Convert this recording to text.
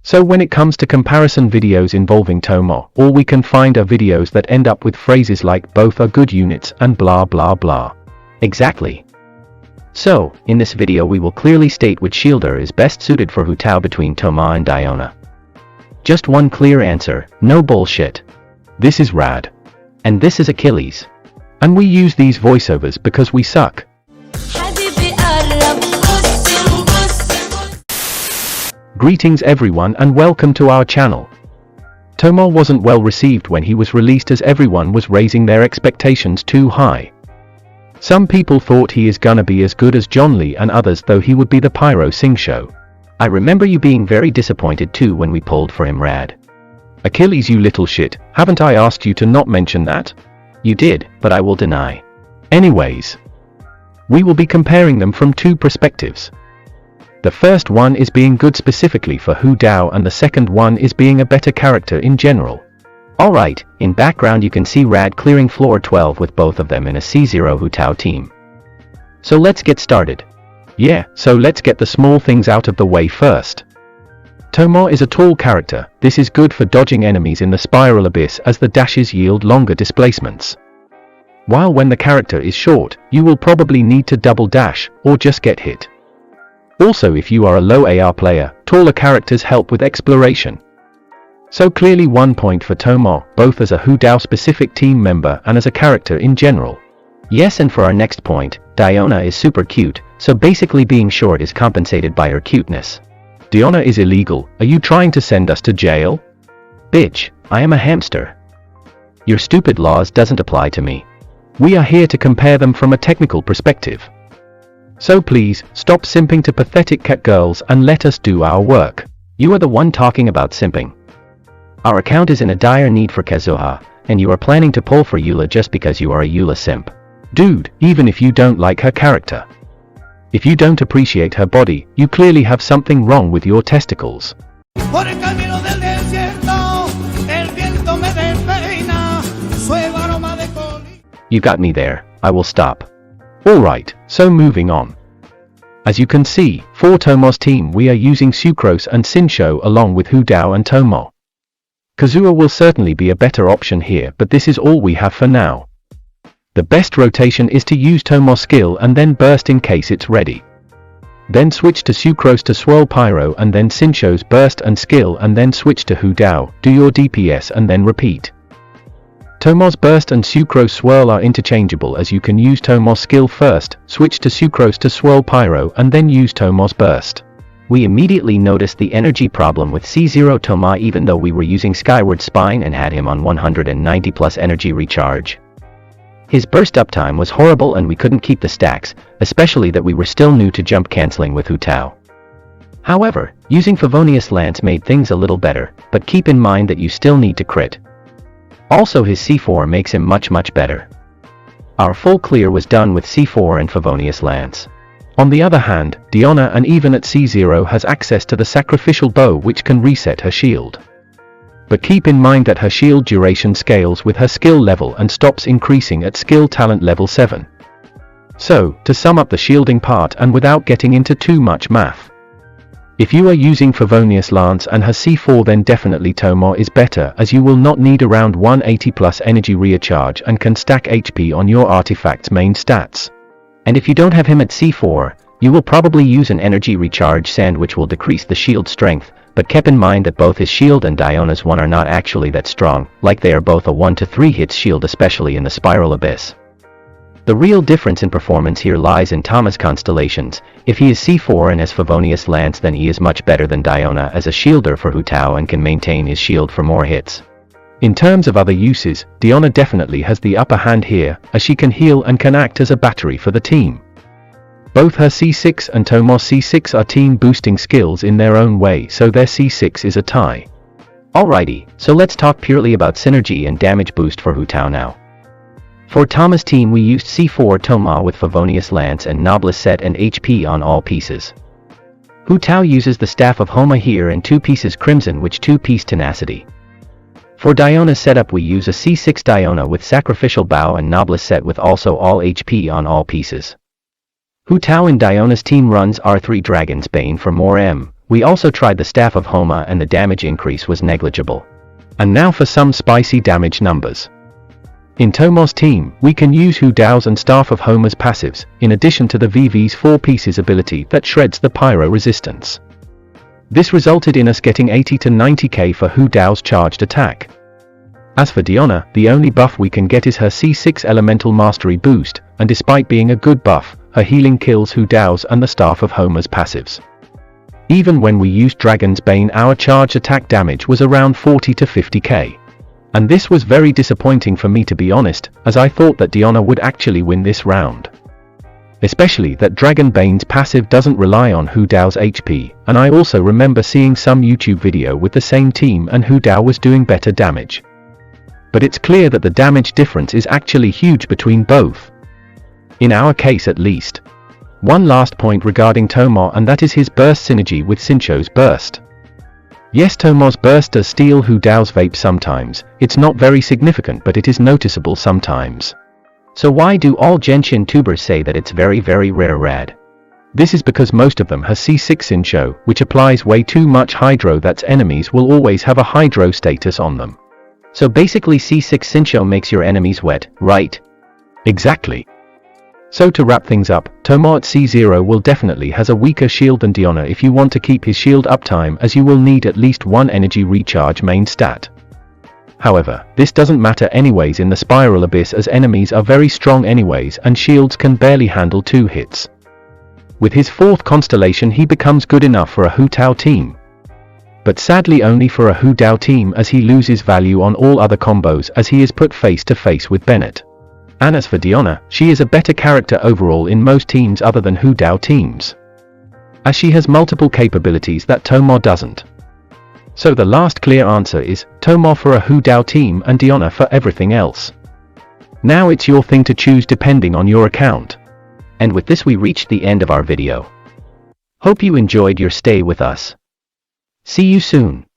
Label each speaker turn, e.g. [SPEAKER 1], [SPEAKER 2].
[SPEAKER 1] So when it comes to comparison videos involving Thoma, all we can find are videos that end up with phrases like both are good units and blah blah blah.
[SPEAKER 2] Exactly. So, in this video we will clearly state which shielder is best suited for Hu Tao between Thoma and Diona. Just one clear answer, no bullshit.
[SPEAKER 1] This is Rad.
[SPEAKER 2] And this is Achilles.
[SPEAKER 1] And we use these voiceovers because we suck. Greetings everyone and welcome to our channel. Thoma wasn't well received when he was released as everyone was raising their expectations too high. Some people thought he is gonna be as good as John Lee and others though he would be the Pyro Sing show.
[SPEAKER 2] I remember you being very disappointed too when we pulled for him, Rad.
[SPEAKER 1] Achilles, you little shit, haven't I asked you to not mention that?
[SPEAKER 2] You did, but I will deny.
[SPEAKER 1] Anyways, we will be comparing them from two perspectives. The first one is being good specifically for Hu Tao and the second one is being a better character in general.
[SPEAKER 2] Alright, in background you can see Rad clearing floor 12 with both of them in a C0 Hu Tao team. So let's get started.
[SPEAKER 1] Yeah, so let's get the small things out of the way first. Thoma is a tall character. This is good for dodging enemies in the spiral abyss as the dashes yield longer displacements. While when the character is short, you will probably need to double dash or just get hit. Also, if you are a low AR player, taller characters help with exploration. So clearly 1 point for Thoma, both as a Hu Tao specific team member and as a character in general.
[SPEAKER 2] Yes, and for our next point, Diona is super cute, so basically being short is compensated by her cuteness.
[SPEAKER 1] Diona is illegal, are you trying to send us to jail?
[SPEAKER 2] Bitch, I am a hamster. Your stupid laws doesn't apply to me.
[SPEAKER 1] We are here to compare them from a technical perspective. So please, stop simping to pathetic cat girls and let us do our work.
[SPEAKER 2] You are the one talking about simping. Our account is in a dire need for Kazuha, and you are planning to pull for Eula just because you are a Eula simp.
[SPEAKER 1] Dude, even if you don't like her character. If you don't appreciate her body, you clearly have something wrong with your testicles.
[SPEAKER 2] You got me there, I will stop.
[SPEAKER 1] Alright, so moving on. As you can see, for Thoma's team we are using Sucrose and Shinsho along with Hu Tao and Thoma. Kazuha will certainly be a better option here, but this is all we have for now. The best rotation is to use Thoma's skill and then burst in case it's ready. Then switch to Sucrose to swirl Pyro and then Shinsho's burst and skill and then switch to Hu Tao, do your DPS and then repeat. Thoma's burst and Sucrose swirl are interchangeable as you can use Thoma's skill first, switch to Sucrose to swirl Pyro and then use Thoma's burst.
[SPEAKER 2] We immediately noticed the energy problem with C0 Thoma even though we were using Skyward Spine and had him on 190 plus energy recharge. His burst uptime was horrible and we couldn't keep the stacks, especially that we were still new to jump cancelling with Hu Tao. However, using Favonius Lance made things a little better, but keep in mind that you still need to crit. Also his C4 makes him much better. Our full clear was done with C4 and Favonius Lance. On the other hand, Diona and even at C0 has access to the sacrificial bow which can reset her shield. But keep in mind that her shield duration scales with her skill level and stops increasing at skill talent level 7. So, to sum up the shielding part and without getting into too much math. If you are using Favonius Lance and her C4 then definitely Thoma is better as you will not need around 180 plus energy recharge and can stack HP on your artifact's main stats. And if you don't have him at C4, you will probably use an energy recharge sand which will decrease the shield strength, but keep in mind that both his shield and Diona's one are not actually that strong, like they are both a 1 to 3 hits shield especially in the spiral abyss. The real difference in performance here lies in Thoma's constellations. If he is C4 and has Favonius Lance then he is much better than Diona as a shielder for Hu Tao and can maintain his shield for more hits. In terms of other uses, Diona definitely has the upper hand here, as she can heal and can act as a battery for the team. Both her C6 and Thoma's C6 are team boosting skills in their own way, so their C6 is a tie. Alrighty, so let's talk purely about synergy and damage boost for Hu Tao now. For Thoma's team we used C4 Thoma with Favonius Lance and Noblesse set and HP on all pieces. Hu Tao uses the Staff of Homa here and 2 pieces Crimson which 2-piece Tenacity. For Diona's setup we use a C6 Diona with Sacrificial Bow and Noblesse set with also all HP on all pieces. Hu Tao in Diona's team runs R3 Dragon's Bane for more M, We also tried the staff of Thoma and the damage increase was negligible.
[SPEAKER 1] And now for some spicy damage numbers. In Thoma's team, we can use Hu Tao's and Staff of Thoma's passives, in addition to the VV's 4 pieces ability that shreds the pyro resistance. This resulted in us getting 80 to 90k for Hu Tao's charged attack. As for Diona, the only buff we can get is her C6 elemental mastery boost, and despite being a good buff, her healing kills Hu Tao's and the Staff of Thoma's passives. Even when we used Dragon's Bane, our charged attack damage was around 40 to 50k. And this was very disappointing for me, to be honest, as I thought that Diona would actually win this round. Especially that Dragon Bane's passive doesn't rely on Hu Tao's HP, and I also remember seeing some YouTube video with the same team and Hu Tao was doing better damage. But it's clear that the damage difference is actually huge between both. In our case at least. One last point regarding Thoma, and that is his burst synergy with Xingqiu's burst. Yes, Thoma's burst does steal Hu Tao's vape sometimes. It's not very significant, but it is noticeable sometimes.
[SPEAKER 2] So why do all Genshin tubers say that it's very rare rad?
[SPEAKER 1] This is because most of them has C6 Xingqiu, which applies way too much hydro that enemies will always have a hydro status on them.
[SPEAKER 2] So basically C6 Xingqiu makes your enemies wet, right?
[SPEAKER 1] Exactly. So to wrap things up, Thoma at C0 will definitely has a weaker shield than Diona if you want to keep his shield uptime, as you will need at least 1 energy recharge main stat. However, this doesn't matter anyways in the Spiral Abyss, as enemies are very strong anyways and shields can barely handle 2 hits. With his 4th constellation he becomes good enough for a Hu Tao team. But sadly only for a Hu Tao team, as he loses value on all other combos as he is put face to face with Bennett. And as for Diona, she is a better character overall in most teams other than Hu Tao teams, as she has multiple capabilities that Thoma doesn't. So the last clear answer is Thoma for a Hu Tao team and Diona for everything else. Now it's your thing to choose depending on your account.
[SPEAKER 2] And with this we reached the end of our video. Hope you enjoyed your stay with us. See you soon.